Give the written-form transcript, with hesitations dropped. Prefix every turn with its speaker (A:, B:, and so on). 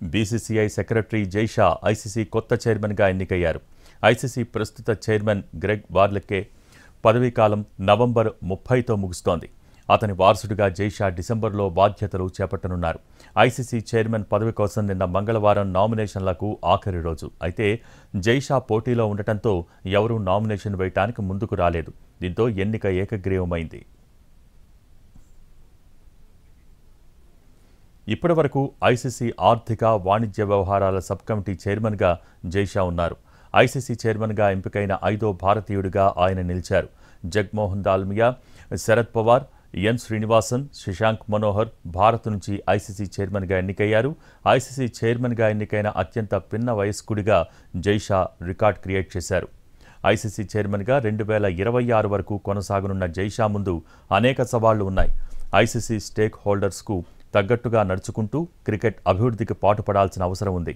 A: BCCI secretary Jay Shah ICC కొత్త చైర్మన్గా ఎన్నికయ్యారు. ఐసీసీ ప్రస్తుత చైర్మన్ గ్రెగ్ వార్లకే పదవీకాలం నవంబర్ 30తో ముగుస్తోంది. అతని వారసుడిగా జైషా డిసెంబర్లో బాధ్యతలు చేపట్టనున్నారు. ఐసీసీ చైర్మన్ పదవి కోసం నిన్న మంగళవారం నామినేషన్లకు ఆఖరి రోజు. అయితే జైషా పోటీలో ఉండటంతో ఎవరూ నామినేషన్ వేయటానికి ముందుకు రాలేదు. దీంతో ఎన్నిక ఏకగ్రీవమైంది. ఇప్పటివరకు ఐసీసీ ఆర్థిక వాణిజ్య వ్యవహారాల సబ్ కమిటీ చైర్మన్గా జైషా ఉన్నారు. ఐసీసీ చైర్మన్గా ఎంపికైన 5వ భారతీయుడిగా ఆయన నిలిచారు. జగ్మోహన్ దాల్మియా, శరద్ పవార్, ఎన్ శ్రీనివాసన్, శశాంక్ మనోహర్ భారత్ నుంచి ఐసీసీ చైర్మన్గా ఎన్నికయ్యారు. ఐసీసీ చైర్మన్గా ఎన్నికైన అత్యంత పిన్న వయస్కుడిగా జైషా రికార్డ్ క్రియేట్ చేశారు. ఐసీసీ చైర్మన్గా 2026 వరకు కొనసాగనున్న జైషా ముందు అనేక సవాళ్లు ఉన్నాయి. ఐసీసీ స్టేక్ హోల్డర్స్కు తగ్గట్టుగా నడుచుకుంటూ క్రికెట్ అభివృద్ధికి పాటుపడాల్సిన అవసరం ఉంది.